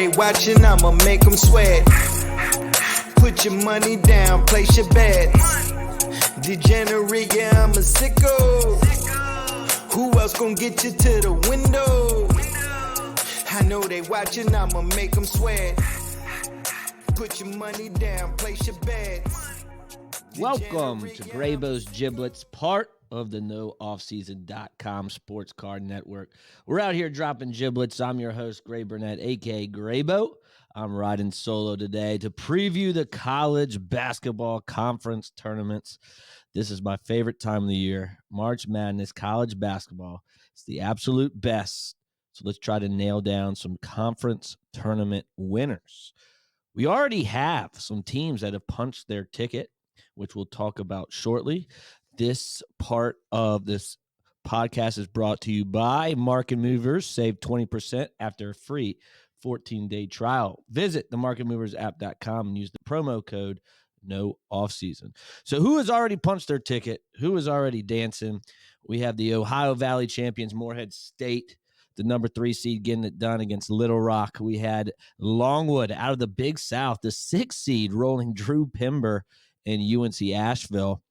they watching, I'ma make them sweat. Put your money down, place your bets. Degenerate, yeah, I'm a sicko. Who else gon' get you to the window? I know they watching, I'ma make them sweat. Put your money down, place your bets. Welcome to Graybo's Giblets, part of the NoOffseason.com Sports Card Network. We're out here dropping giblets. I'm your host, Gray Burnett, a.k.a. Graybo. I'm riding solo today to preview the college basketball conference tournaments. This is my favorite time of the year, March Madness, college basketball. It's the absolute best. So let's try to nail down some conference tournament winners. We already have some teams that have punched their ticket, which we'll talk about shortly. This part of this podcast is brought to you by Market Movers. Save 20% after a free 14-day trial. Visit themarketmoversapp.com and use the promo code NOOFFSEASON. So who has already punched their ticket? Who is already dancing? We have the Ohio Valley champions, Morehead State, the number 3 seed, getting it done against Little Rock. We had Longwood out of the Big South, the 6 seed, rolling Drew Pember in UNC Asheville.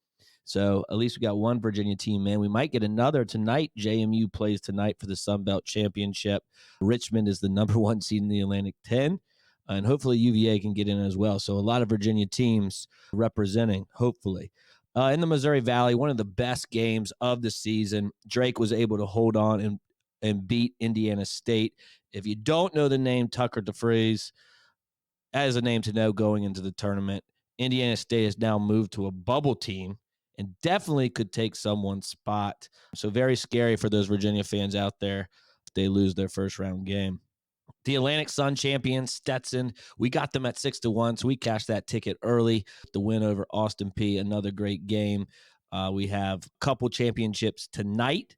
So at least we got one Virginia team, man. We might get another tonight. JMU plays tonight for the Sun Belt Championship. Richmond is the number 1 seed in the Atlantic 10, and hopefully UVA can get in as well. So a lot of Virginia teams representing, hopefully. In the Missouri Valley, one of the best games of the season. Drake was able to hold on and beat Indiana State. If you don't know the name Tucker DeFries, that is a name to know going into the tournament. Indiana State has now moved to a bubble team and definitely could take someone's spot. So very scary for those Virginia fans out there if they lose their first round game. The Atlantic Sun champions, Stetson, we got them at 6-1, so we cashed that ticket early. The win over Austin Peay, another great game. We have a couple championships tonight.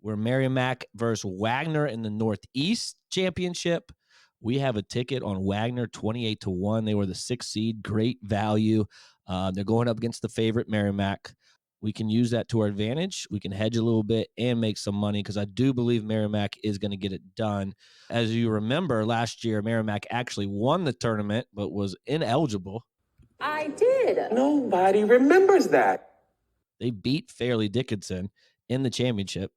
We're Merrimack versus Wagner in the Northeast Championship. We have a ticket on Wagner, 28-1. They were the 6th seed, great value. They're going up against the favorite, Merrimack. We can use that to our advantage. We can hedge a little bit and make some money because I do believe Merrimack is going to get it done. As you remember, last year, Merrimack actually won the tournament but was ineligible. I did. Nobody remembers that. They beat Fairleigh Dickinson in the championship,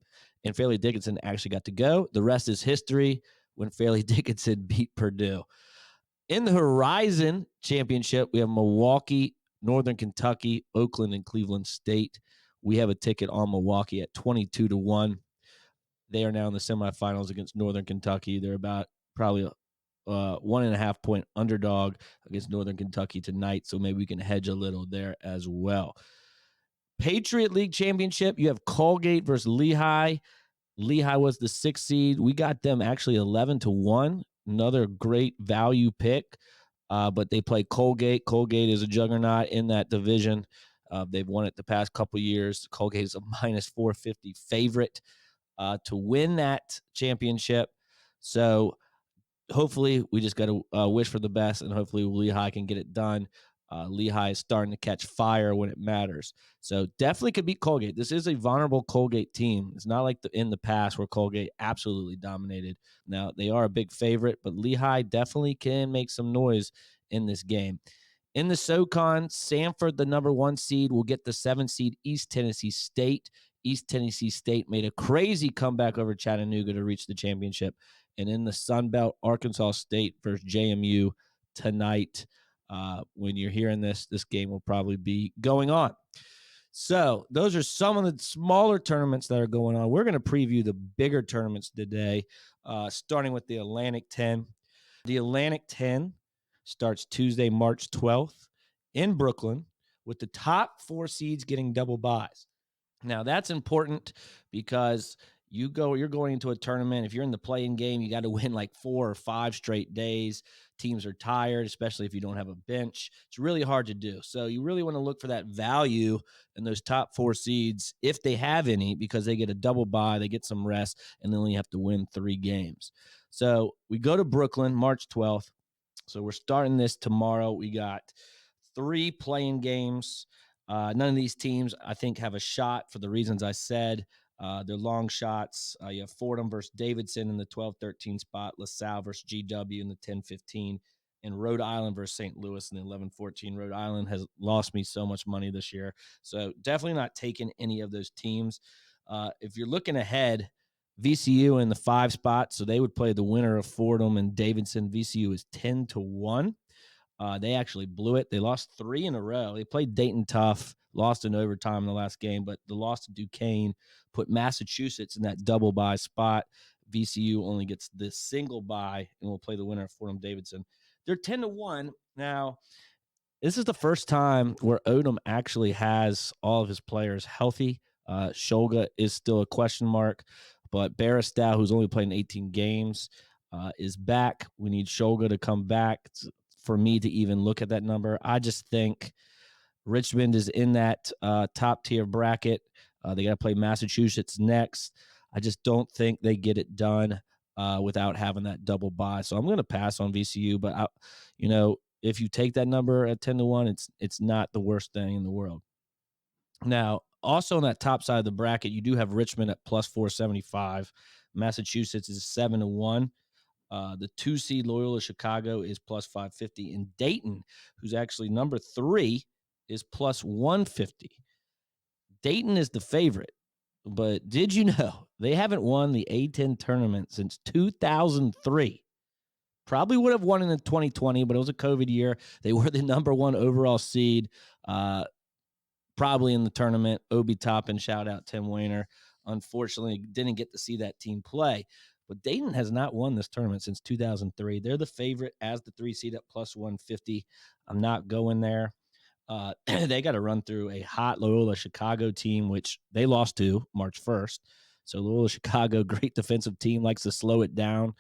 and Fairleigh Dickinson actually got to go. The rest is history when Fairleigh Dickinson beat Purdue. In the Horizon Championship, we have Milwaukee, Northern Kentucky, Oakland, and Cleveland State. We have a ticket on Milwaukee at 22-1. They are now in the semifinals against Northern Kentucky. They're about probably a 1.5 point underdog against Northern Kentucky tonight, so maybe we can hedge a little there as well. Patriot League Championship, you have Colgate versus Lehigh. Lehigh was the 6th seed. We got them actually 11-1. Another great value pick, but they play Colgate. Colgate is a juggernaut in that division. They've won it the past couple years. Colgate is a minus 450 favorite to win that championship. So hopefully we just got to wish for the best, and hopefully Lehigh can get it done. Lehigh is starting to catch fire when it matters. So definitely could beat Colgate. This is a vulnerable Colgate team. It's not like in the past where Colgate absolutely dominated. Now, they are a big favorite, but Lehigh definitely can make some noise in this game. In the SoCon, Samford, the number 1 seed, will get the 7 seed East Tennessee State. East Tennessee State made a crazy comeback over Chattanooga to reach the championship. And in the Sun Belt, Arkansas State versus JMU tonight. When you're hearing this game will probably be going on. So those are some of the smaller tournaments that are going on. We're going to preview the bigger tournaments today, starting with the Atlantic 10. The Atlantic 10 starts Tuesday, March 12th in Brooklyn, with the top 4 seeds getting double buys. Now, that's important because you're going into a tournament. If you're in the play-in game, you got to win like 4 or 5 straight days. Teams are tired, especially if you don't have a bench. It's really hard to do. So you really want to look for that value in those top 4 seeds, if they have any, because they get a double bye, they get some rest, and they only have to win 3 games. So we go to Brooklyn, March 12th. So we're starting this tomorrow. We got 3 play-in games. None of these teams, I think, have a shot for the reasons I said. Their long shots, you have Fordham versus Davidson in the 12-13 spot, LaSalle versus GW in the 10-15, and Rhode Island versus St. Louis in the 11-14. Rhode Island has lost me so much money this year, so definitely not taking any of those teams. If you're looking ahead, VCU in the 5 spot, so they would play the winner of Fordham and Davidson. VCU is 10-1. They actually blew it. They lost 3 in a row. They played Dayton tough, lost in overtime in the last game, but the loss to Duquesne put Massachusetts in that double bye spot. VCU only gets this single bye and will play the winner of Fordham Davidson. They're 10-1. Now, this is the first time where Odom actually has all of his players healthy. Shulga is still a question mark, but Barristow, who's only played in 18 games, is back. We need Shulga to come back for me to even look at that number. I just think Richmond is in that top tier bracket. They got to play Massachusetts next. I just don't think they get it done without having that double bye. So I'm going to pass on VCU, but if you take that number at 10-1, it's not the worst thing in the world. Now, also on that top side of the bracket, you do have Richmond at plus 475. Massachusetts is 7-1. The 2 seed Loyola Chicago is plus 550, and Dayton, who's actually number 3, is plus 150. Dayton is the favorite, but did you know they haven't won the A10 tournament since 2003? Probably would have won in 2020, but it was a COVID year. They were the number 1 overall seed, probably in the tournament. Obi Toppin, shout out Tim Weiner. Unfortunately, didn't get to see that team play. But Dayton has not won this tournament since 2003. They're the favorite as the 3 seed at plus 150. I'm not going there. They got to run through a hot Loyola Chicago team, which they lost to March 1st. So Loyola Chicago, great defensive team, likes to slow it down.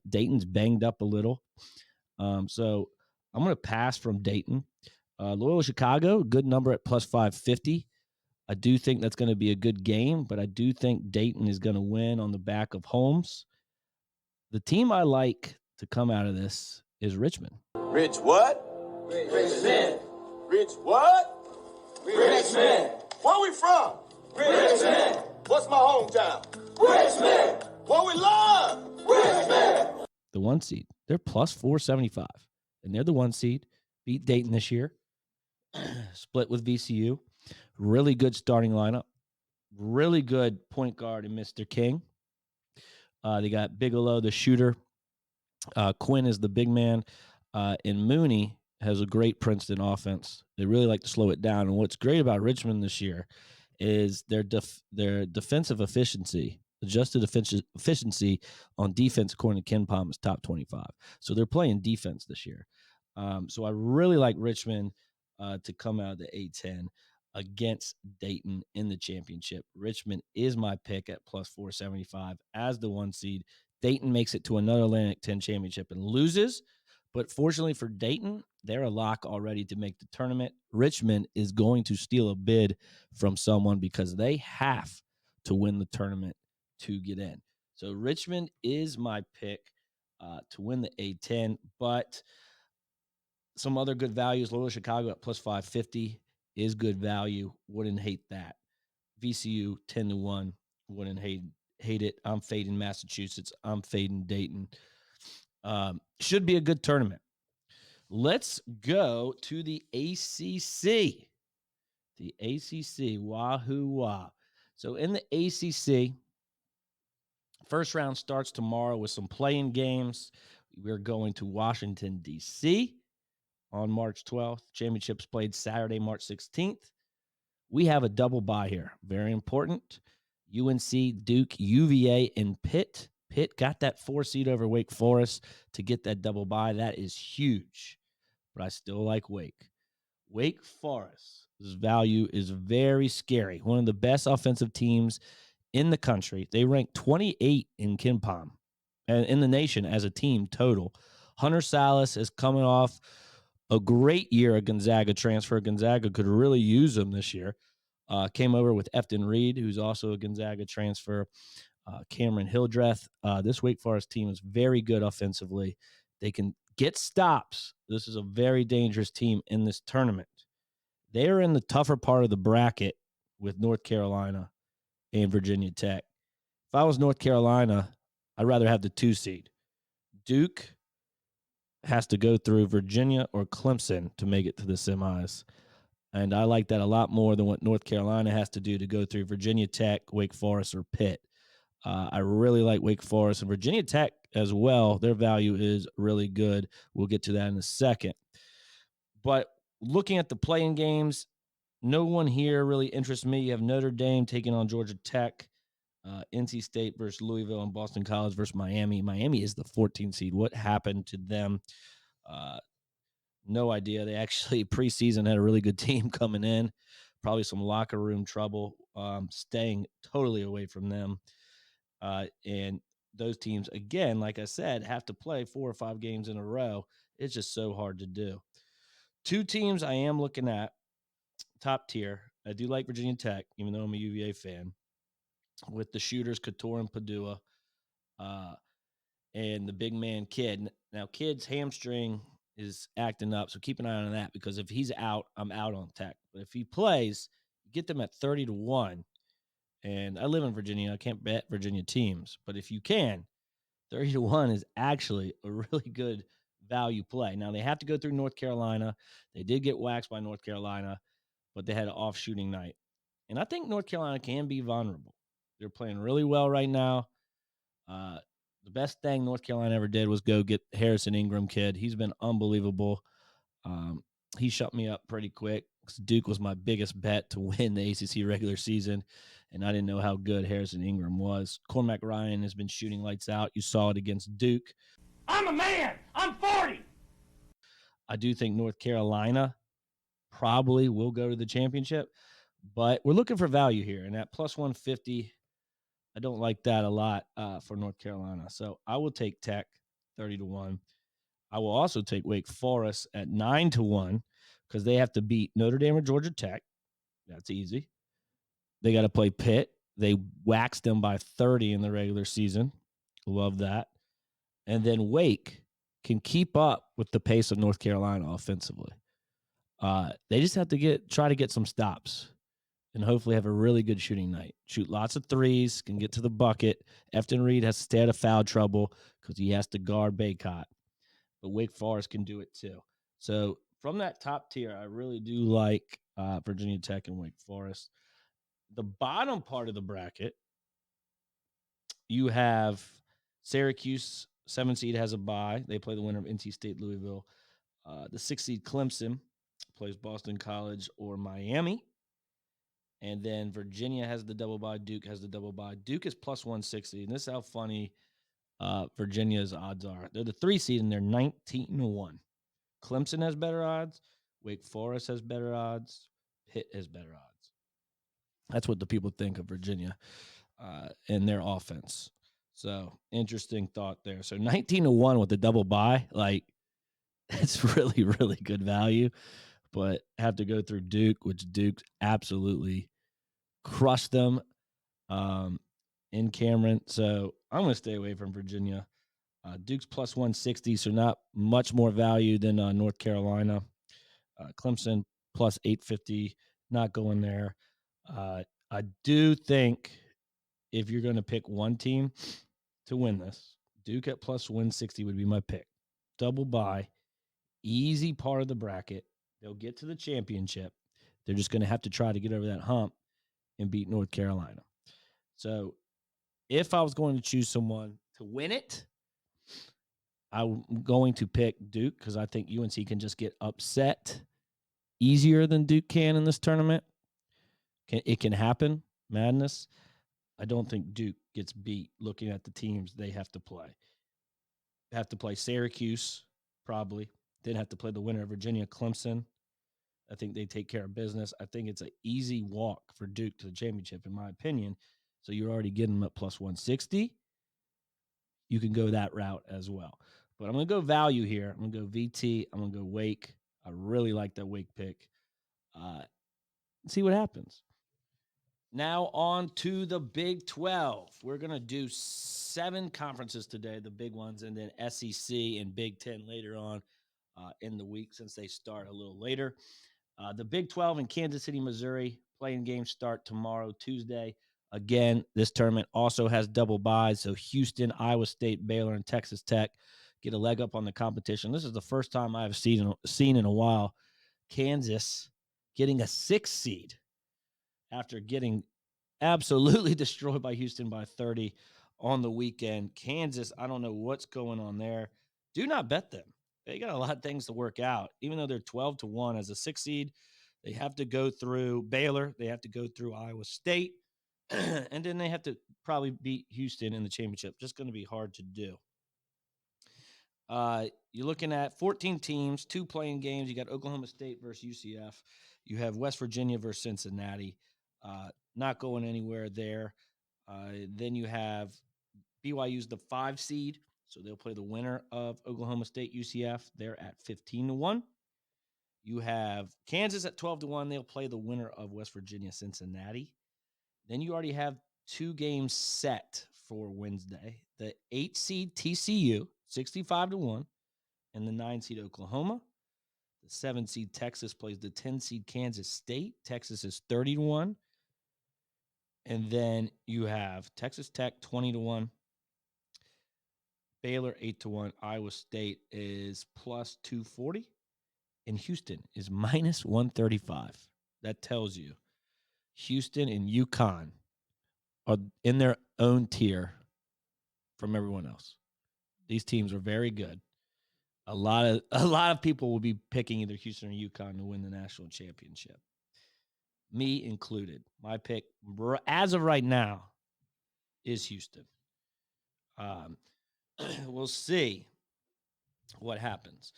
Dayton's banged up a little. So I'm going to pass from Dayton. Loyola Chicago, good number at plus 550. I do think that's going to be a good game, but I do think Dayton is going to win on the back of Holmes. The team I like to come out of this is Richmond. Rich what? Richmond. Rich what? Richmond. Where we from? Richmond. What's my hometown? Richmond. Where we live? Richmond. The 1 seed. They're plus 475, and they're the 1 seed. Beat Dayton this year. Split with VCU. Really good starting lineup. Really good point guard in Mr. King. They got Bigelow, the shooter. Quinn is the big man. And Mooney has a great Princeton offense. They really like to slow it down. And what's great about Richmond this year is their defensive efficiency, adjusted efficiency on defense, according to KenPom, is top 25. So they're playing defense this year. So I really like Richmond to come out of the A10 against Dayton in the championship. Richmond is my pick at plus 475 as the 1 seed. Dayton makes it to another Atlantic 10 championship and loses. But fortunately for Dayton, they're a lock already to make the tournament. Richmond is going to steal a bid from someone because they have to win the tournament to get in. So Richmond is my pick to win the A10. But some other good values, Loyola Chicago at plus 550 is good value. Wouldn't hate that. VCU 10-1. Wouldn't hate it. I'm fading Massachusetts. I'm fading Dayton. Should be a good tournament. Let's go to the ACC. The ACC, wahoo wah. So in the ACC, first round starts tomorrow with some playing games. We're going to Washington, D.C. on March 12th. Championships played Saturday, March 16th. We have a double bye here. Very important. UNC, Duke, UVA, and Pitt. Pitt got that 4 seed over Wake Forest to get that double bye. That is huge. But I still like Wake. Wake Forest's value is very scary. One of the best offensive teams in the country. They rank 28 in KenPom and in the nation as a team total. Hunter Salas is coming off a great year at Gonzaga transfer. Gonzaga could really use him this year. Came over with Efton Reed, who's also a Gonzaga transfer. Cameron Hildreth. This Wake Forest team is very good offensively. They can get stops. This is a very dangerous team in this tournament. They are in the tougher part of the bracket with North Carolina and Virginia Tech. If I was North Carolina, I'd rather have the 2 seed. Duke has to go through Virginia or Clemson to make it to the semis. And I like that a lot more than what North Carolina has to do to go through Virginia Tech, Wake Forest, or Pitt. I really like Wake Forest and Virginia Tech as well. Their value is really good. We'll get to that in a second. But looking at the playing games, no one here really interests me. You have Notre Dame taking on Georgia Tech, NC State versus Louisville, and Boston College versus Miami. Miami is the 14th seed. What happened to them? No idea. They actually preseason had a really good team coming in. Probably some locker room trouble. Staying totally away from them. And those teams, again, like I said, have to play 4 or 5 games in a row. It's just so hard to do. 2 teams I am looking at, top tier. I do like Virginia Tech, even though I'm a UVA fan, with the shooters Couture and Padua, and the big man Kidd. Now, Kidd's hamstring is acting up, so keep an eye on that, because if he's out, I'm out on Tech. But if he plays, you get them at 30-1. And I live in Virginia. I can't bet Virginia teams, but if you can, 30-1 is actually a really good value play. Now, they have to go through North Carolina. They did get waxed by North Carolina, but they had an off shooting night. And I think North Carolina can be vulnerable. They're playing really well right now. The best thing North Carolina ever did was go get Harrison Ingram kid. He's been unbelievable. He shut me up pretty quick because Duke was my biggest bet to win the ACC regular season, and I didn't know how good Harrison Ingram was. Cormac Ryan has been shooting lights out. You saw it against Duke. I'm a man. I'm 40. I do think North Carolina probably will go to the championship, but we're looking for value here, and at plus 150, I don't like that a lot for North Carolina. So I will take Tech 30-1. I will also take Wake Forest at 9-1 because they have to beat Notre Dame or Georgia Tech. That's easy. They got to play Pitt. They waxed them by 30 in the regular season. Love that. And then Wake can keep up with the pace of North Carolina offensively. They just have to try to get some stops and hopefully have a really good shooting night. Shoot lots of threes, can get to the bucket. Efton Reed has to stay out of foul trouble because he has to guard Baycott. But Wake Forest can do it too. So from that top tier, I really do like Virginia Tech and Wake Forest. The bottom part of the bracket, you have Syracuse, 7 seed, has a bye. They play the winner of NC State, Louisville. The 6 seed Clemson plays Boston College or Miami. And then Virginia has the double bye. Duke has the double bye. Duke is plus 160. And this is how funny Virginia's odds are. They're the 3 seed and they're 19-1. Clemson has better odds. Wake Forest has better odds. Pitt has better odds. That's what the people think of Virginia and their offense. So interesting thought there. So 19-1 with the double bye, like it's really, really good value. But have to go through Duke, which Duke absolutely crushed them in Cameron. So I'm going to stay away from Virginia. Duke's plus 160, so not much more value than North Carolina. Clemson plus 850, not going there. I do think if you're going to pick one team to win this, Duke at plus 160 would be my pick. Double bye, easy part of the bracket. They'll get to the championship. They're just going to have to try to get over that hump and beat North Carolina. So if I was going to choose someone to win it, I'm going to pick Duke because I think UNC can just get upset easier than Duke can in this tournament. It can happen, madness. I don't think Duke gets beat looking at the teams they have to play. They have to play Syracuse, probably. Then have to play the winner of Virginia, Clemson. I think they take care of business. I think it's an easy walk for Duke to the championship, in my opinion. So you're already getting them at plus 160. You can go that route as well. But I'm going to go value here. I'm going to go VT. I'm going to go Wake. I really like that Wake pick. See what happens. Now on to the Big 12. We're going to do 7 conferences today, the big ones, and then SEC and Big 10 later on in the week since they start a little later. The Big 12 in Kansas City, Missouri, playing games start tomorrow, Tuesday. Again, this tournament also has double byes. So Houston, Iowa State, Baylor, and Texas Tech get a leg up on the competition. This is the first time I've seen in a while Kansas getting a 6 seed after getting absolutely destroyed by Houston by 30 on the weekend. Kansas, I don't know what's going on there. Do not bet them. They got a lot of things to work out. Even though they're 12-1 as a 6 seed, they have to go through Baylor. They have to go through Iowa State. And then they have to probably beat Houston in the championship. Just going to be hard to do. You're looking at 14 teams, 2 playing games. You got Oklahoma State versus UCF. You have West Virginia versus Cincinnati. Not going anywhere there. Then you have BYU's the 5 seed, so they'll play the winner of Oklahoma State UCF. They're at 15-1. You have Kansas at 12-1. They'll play the winner of West Virginia Cincinnati. Then you already have 2 games set for Wednesday. The 8 seed TCU, 65-1, and the 9 seed Oklahoma. The 7 seed Texas plays the 10 seed Kansas State. Texas is 30-1. And then you have Texas Tech 20-1. Baylor 8-1. Iowa State is plus 240. And Houston is minus 135. That tells you Houston and UConn are in their own tier from everyone else. These teams are very good. A lot of people will be picking either Houston or UConn to win the national championship. Me included. My pick, as of right now, is Houston. We'll see what happens.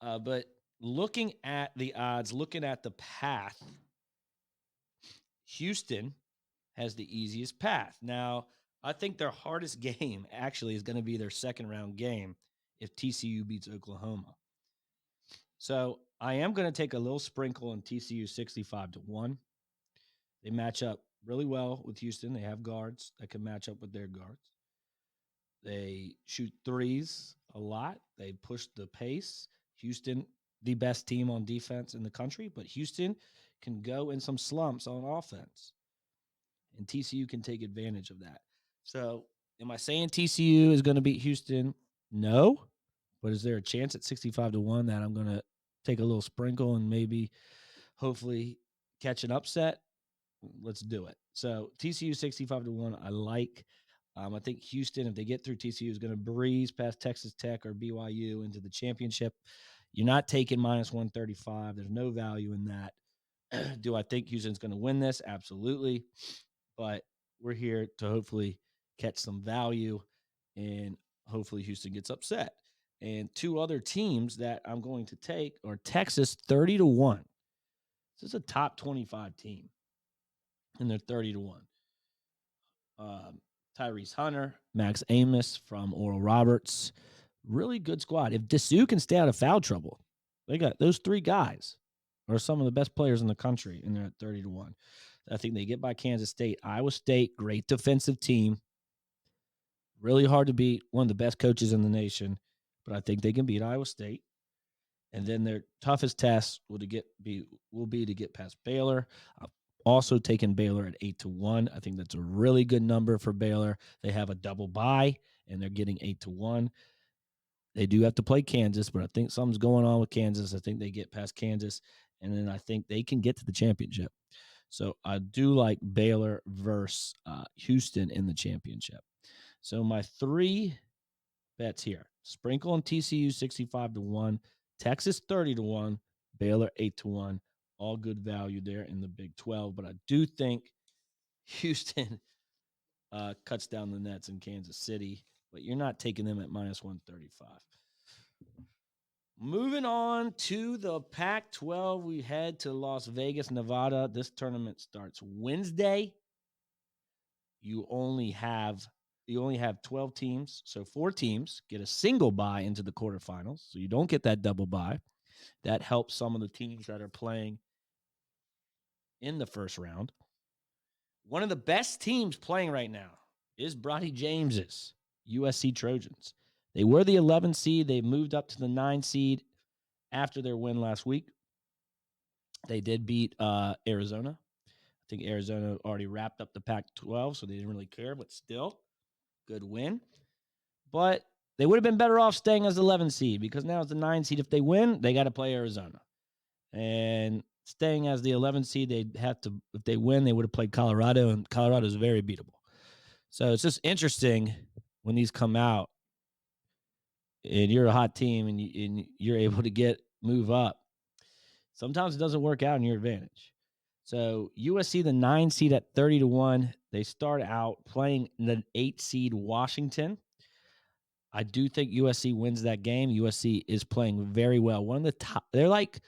But looking at the odds, looking at the path, Houston has the easiest path. Now, I think their hardest game actually is going to be their second round game if TCU beats Oklahoma. So I am going to take a little sprinkle on TCU 65-1. They match up really well with Houston. They have guards that can match up with their guards. They shoot threes a lot. They push the pace. Houston, the best team on defense in the country, but Houston can go in some slumps on offense. And TCU can take advantage of that. So am I saying TCU is going to beat Houston? No. But is there a chance at 65-1 that I'm going to take a little sprinkle and maybe hopefully catch an upset? Let's do it. So TCU 65-1, I like. I think Houston, if they get through TCU, is going to breeze past Texas Tech or BYU into the championship. You're not taking minus 135. There's no value in that. Do I think Houston's going to win this? Absolutely. But we're here to hopefully catch some value, and hopefully Houston gets upset. And 2 other teams that I'm going to take are Texas 30-1. This is a top 25 team, and they're 30-1. Tyrese Hunter, Max Amos from Oral Roberts. Really good squad. If Dessou can stay out of foul trouble, they got those 3 guys are some of the best players in the country, and they're at 30-1. I think they get by Kansas State. Iowa State, great defensive team. Really hard to beat. One of the best coaches in the nation, but I think they can beat Iowa State. And then their toughest test will be to get past Baylor. Also taking Baylor at 8-1. I think that's a really good number for Baylor. They have a double bye, and they're getting 8-1. They do have to play Kansas, but I think something's going on with Kansas. I think they get past Kansas, and then I think they can get to the championship. So I do like Baylor versus Houston in the championship. So my 3 bets here: sprinkle on TCU 65-1, Texas 30-1, Baylor 8-1. All good value there in the Big 12. But I do think Houston cuts down the nets in Kansas City, but you're not taking them at minus 135. Moving on to the Pac-12, we head to Las Vegas, Nevada. This tournament starts Wednesday. You only have 12 teams, so 4 teams get a single bye into the quarterfinals, so you don't get that double bye. That helps some of the teams that are playing in the first round. One of the best teams playing right now is Brodie James's USC Trojans. They were the 11 seed. They moved up to the 9 seed after their win last week. They did beat Arizona. I think Arizona already wrapped up the Pac-12, so they didn't really care, but still, good win. But they would have been better off staying as the 11 seed because now it's the 9 seed. If they win, they got to play Arizona. And staying as the 11 seed, they'd have to, if they win, they would have played Colorado, and Colorado is very beatable. So it's just interesting when these come out and you're a hot team and you're able to move up. Sometimes it doesn't work out in your advantage. So USC, the 9 seed at 30-1. They start out playing the 8 seed Washington. I do think USC wins that game. USC is playing very well. They're like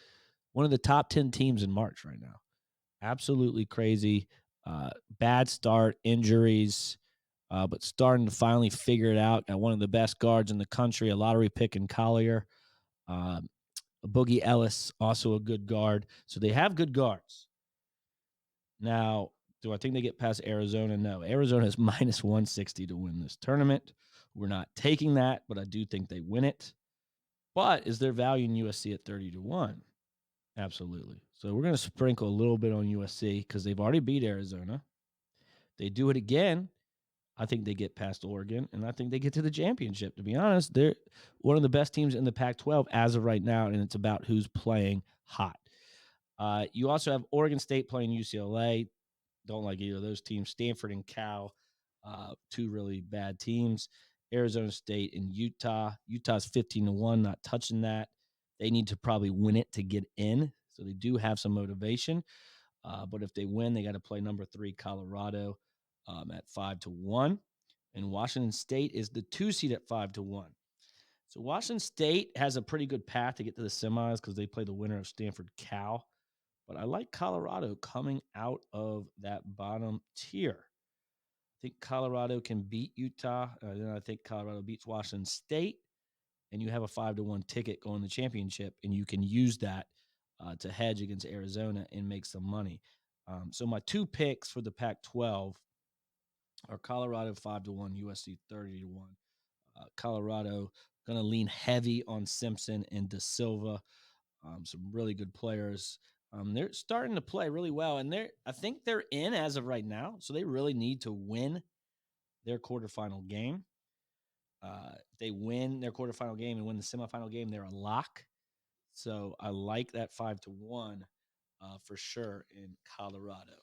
one of the top 10 teams in March right now. Absolutely crazy. Bad start, injuries, but starting to finally figure it out. Got one of the best guards in the country, a lottery pick in Collier. Boogie Ellis, also a good guard. So they have good guards. Now, do I think they get past Arizona? No. Arizona is minus 160 to win this tournament. We're not taking that, but I do think they win it. But is there value in USC at 30-1? Absolutely. So we're going to sprinkle a little bit on USC because they've already beat Arizona. They do it again. I think they get past Oregon, and I think they get to the championship. To be honest, they're one of the best teams in the Pac-12 as of right now, and it's about who's playing hot. You also have Oregon State playing UCLA. Don't like either of those teams. Stanford and Cal, two really bad teams. Arizona State and Utah. Utah's 15-1, not touching that. They need to probably win it to get in, so they do have some motivation. But if they win, they got to play number 3 Colorado at 5-1, and Washington State is the 2 seed at 5-1. So Washington State has a pretty good path to get to the semis because they play the winner of Stanford Cal. But I like Colorado coming out of that bottom tier. I think Colorado can beat Utah. Then I think Colorado beats Washington State, and you have a 5-1 ticket going to the championship, and you can use that to hedge against Arizona and make some money. So my 2 picks for the Pac-12 are Colorado 5-1, USC 30-1. Colorado going to lean heavy on Simpson and Da Silva. Some really good players. They're starting to play really well, and I think they're in as of right now, so they really need to win their quarterfinal game. If they win their quarterfinal game and win the semifinal game, they're a lock. So I like that 5-1 for sure in Colorado.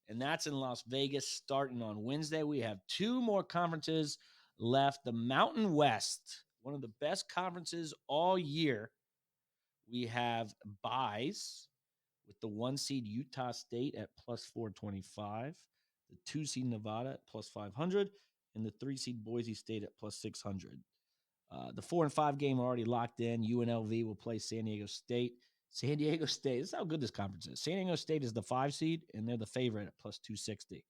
And that's in Las Vegas starting on Wednesday. We have 2 more conferences left. The Mountain West, one of the best conferences all year. We have buys with the 1 seed Utah State at plus 425, the 2 seed Nevada at plus 500, and the 3 seed Boise State at plus 600. The 4 and 5 game are already locked in. UNLV will play San Diego State. San Diego State, this is how good this conference is. San Diego State is the 5 seed, and they're the favorite at plus 260.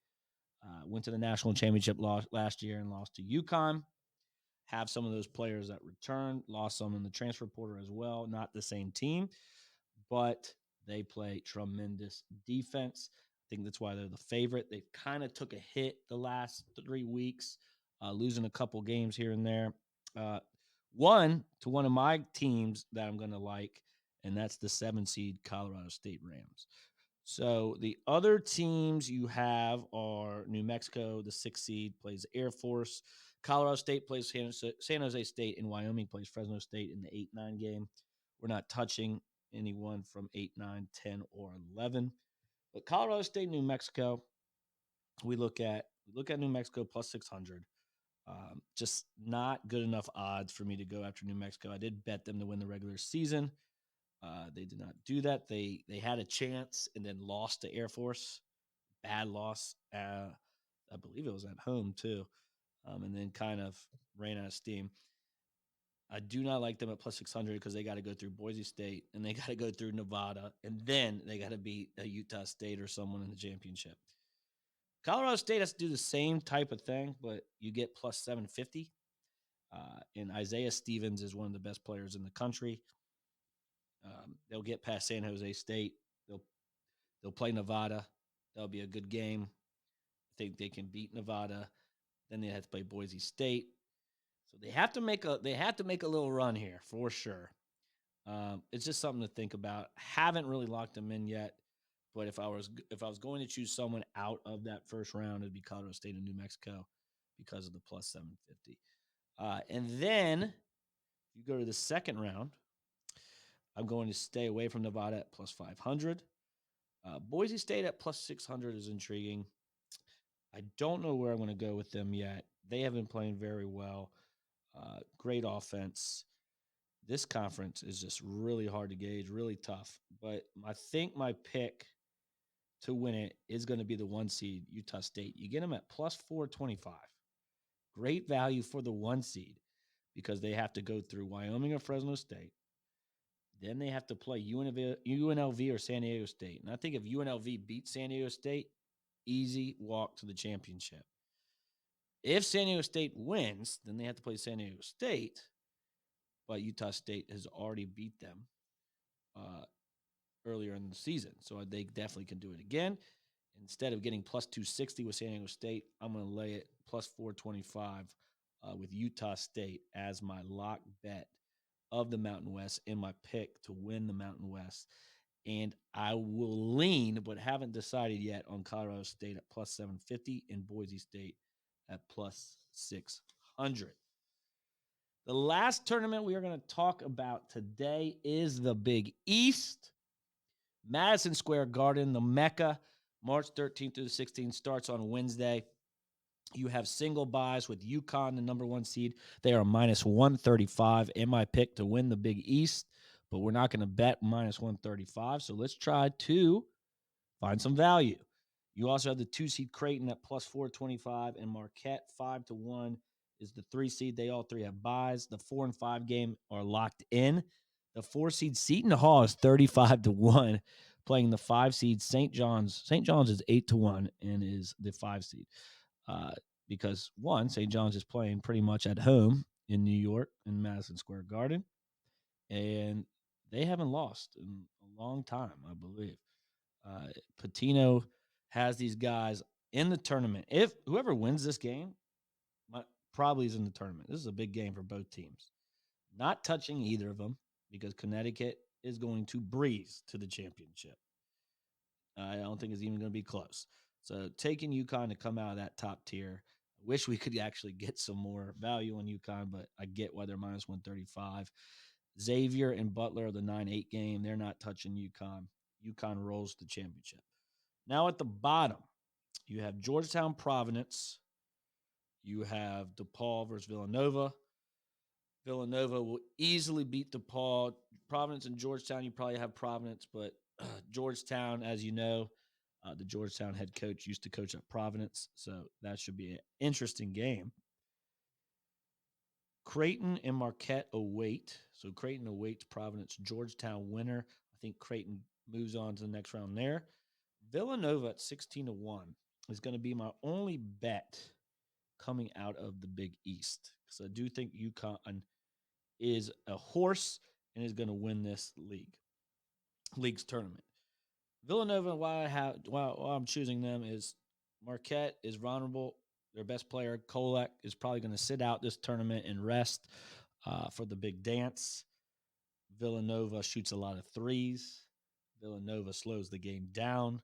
Went to the national championship last year and lost to UConn. Have some of those players that returned, lost some in the transfer portal as well. Not the same team, but they play tremendous defense. I think that's why they're the favorite. They kind of took a hit the last 3 weeks, losing a couple games here and there. One of my teams that I'm going to like, and that's the 7 seed Colorado State Rams. So the other teams you have are New Mexico, the 6 seed, plays Air Force. Colorado State plays San Jose State, and Wyoming plays Fresno State in the 8-9 game. We're not touching anyone from 8, 9, 10, or 11. But Colorado State, New Mexico, we look at New Mexico plus 600. Just not good enough odds for me to go after New Mexico. I did bet them to win the regular season. They did not do that. They had a chance and then lost to Air Force. Bad loss. I believe it was at home too. And then kind of ran out of steam. I do not like them at plus 600 because they got to go through Boise State and they got to go through Nevada, and then they got to beat a Utah State or someone in the championship. Colorado State has to do the same type of thing, but you get plus 750. And Isaiah Stevens is one of the best players in the country. They'll get past San Jose State. They'll play Nevada. That'll be a good game. I think they can beat Nevada. Then they have to play Boise State. So they have to make a little run here for sure. It's just something to think about. Haven't really locked them in yet. But if I was going to choose someone out of that first round, it'd be Colorado State and New Mexico because of the plus 750. And then if you go to the second round, I'm going to stay away from Nevada at plus 500. Boise State at plus 600 is intriguing. I don't know where I'm going to go with them yet. They have been playing very well. Great offense. This conference is just really hard to gauge, really tough. But I think my pick to win it is going to be the 1 seed, Utah State. You get them at plus 425. Great value for the 1 seed because they have to go through Wyoming or Fresno State. Then they have to play UNLV or San Diego State. And I think if UNLV beats San Diego State, easy walk to the championship. If San Diego State wins, then they have to play San Diego State, but Utah State has already beat them earlier in the season. So they definitely can do it again. Instead of getting plus 260 with San Diego State, I'm going to lay it plus 425 with Utah State as my lock bet of the Mountain West and my pick to win the Mountain West. And I will lean, but haven't decided yet, on Colorado State at plus 750 and Boise State at plus 600. The last tournament we are going to talk about today is the Big East. Madison Square Garden, the Mecca, March 13th through the 16th, starts on Wednesday. You have single buys with UConn, the number 1 seed. They are minus 135 in my pick to win the Big East, but we're not going to bet minus 135. So let's try to find some value. You also have the 2 seed Creighton at plus 425 and Marquette 5-1 is the 3 seed. They all three have buys. The 4 and 5 game are locked in. The 4 seed Seton Hall is 35-1, playing the 5 seed St. John's. St. John's is 8-1 and is the 5 seed. Because one, St. John's is playing pretty much at home in New York in Madison Square Garden, and they haven't lost in a long time, I believe. Patino has these guys in the tournament. If whoever wins this game probably is in the tournament. This is a big game for both teams. Not touching either of them because Connecticut is going to breeze to the championship. I don't think it's even going to be close. So taking UConn to come out of that top tier. I wish we could actually get some more value on UConn, but I get why they're minus 135. Xavier and Butler are the 9-8 game. They're not touching UConn. UConn rolls the championship. Now at the bottom, you have Georgetown, Providence. You have DePaul versus Villanova. Villanova will easily beat DePaul. Providence and Georgetown, you probably have Providence, but Georgetown, as you know, the Georgetown head coach used to coach at Providence, so that should be an interesting game. Creighton and Marquette await. So Creighton awaits Providence. Georgetown winner. I think Creighton moves on to the next round there. Villanova at 16-1 is going to be my only bet coming out of the Big East, because I do think UConn is a horse and is going to win this league's tournament. Villanova, why I'm choosing them is Marquette is vulnerable. Their best player, Kolek, is probably going to sit out this tournament and rest for the big dance. Villanova shoots a lot of threes. Villanova slows the game down.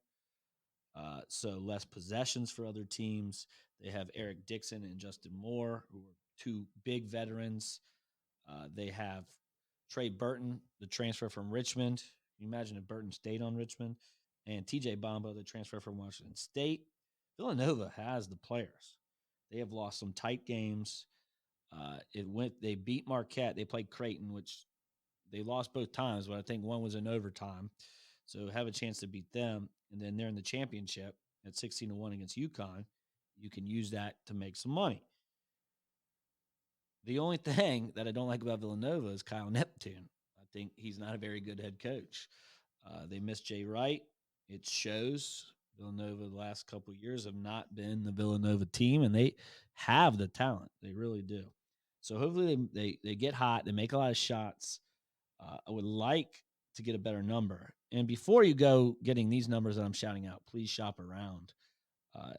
So less possessions for other teams. They have Eric Dixon and Justin Moore, who are 2 big veterans. They have Trey Burton, the transfer from Richmond. Can you imagine if Burton stayed on Richmond? And TJ Bamba, the transfer from Washington State. Villanova has the players. They have lost some tight games. They beat Marquette. They played Creighton, which they lost both times, but I think one was in overtime. So have a chance to beat them. And then they're in the championship at 16-1 against UConn. You can use that to make some money. The only thing that I don't like about Villanova is Kyle Neptune. I think he's not a very good head coach. They missed Jay Wright. It shows. Villanova the last couple of years have not been the Villanova team, and they have the talent. They really do. So hopefully they get hot. They make a lot of shots. I would like to get a better number. And before you go getting these numbers that I'm shouting out, please shop around.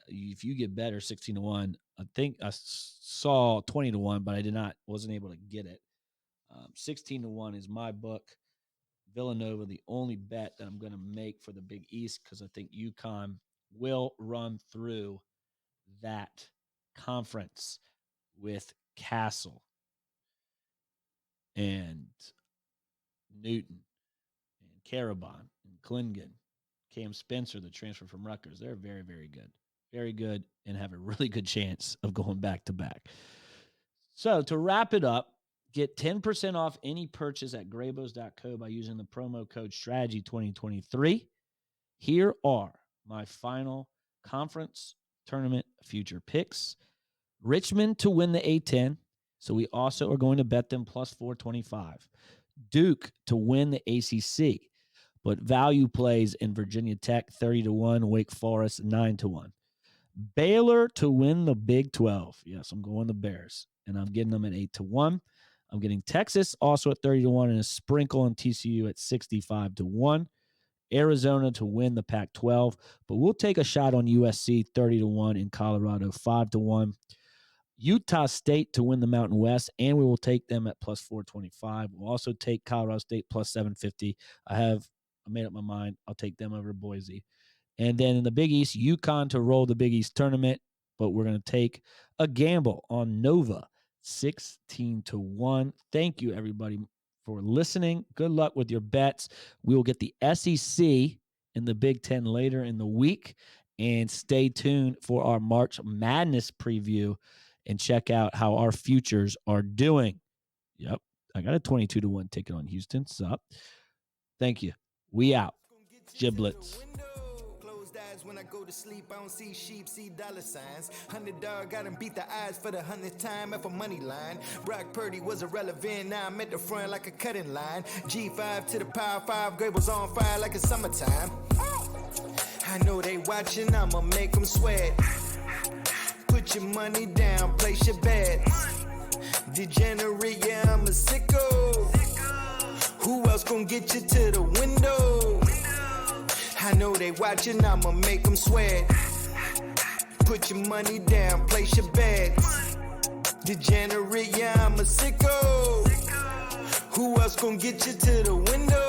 If you get better, 16-1, I think I saw 20-1, but wasn't able to get it. 16-1 is my book. Villanova, the only bet that I'm going to make for the Big East because I think UConn will run through that conference with Castle and Newton and Carabon and Klingon, Cam Spencer, the transfer from Rutgers. They're very, very good. Very good and have a really good chance of going back to back. So to wrap it up, get 10% off any purchase at graybos.co by using the promo code STRATEGY2023. Here are my final conference tournament future picks. Richmond to win the A10. So we also are going to bet them plus 425. Duke to win the ACC, but value plays in Virginia Tech 30-1, Wake Forest 9-1. Baylor to win the Big 12. Yes, I'm going the Bears, and I'm getting them at 8-1. I'm getting Texas also at 30-1 and a sprinkle on TCU at 65-1. Arizona to win the Pac-12, but we'll take a shot on USC 30-1 in Colorado 5-1. Utah State to win the Mountain West, and we will take them at plus 425. We'll also take Colorado State plus 750. I made up my mind. I'll take them over Boise. And then in the Big East, UConn to roll the Big East tournament, but we're going to take a gamble on Nova 16-1. Thank you, everybody, for listening. Good luck with your bets. We will get the SEC in the Big Ten later in the week, and stay tuned for our March Madness preview and check out how our futures are doing. Yep, I got a 22-1 ticket on Houston. Sup? Thank you. We out. Giblets. When I go to sleep, I don't see sheep, see dollar signs. $100, got him beat the eyes for the 100th time at a money line. Brock Purdy was irrelevant, now I'm at the front like a cutting line. G5 to the power 5, grade was on fire like it's summertime. I know they watching, I'ma make them sweat. Put your money down, place your bets. Degenerate, yeah, I'm a sicko. Who else gon' get you to the window? I know they watching, I'ma make them sweat. Put your money down, place your bets. Degenerate, yeah, I'm a sicko. Who else gon' get you to the window?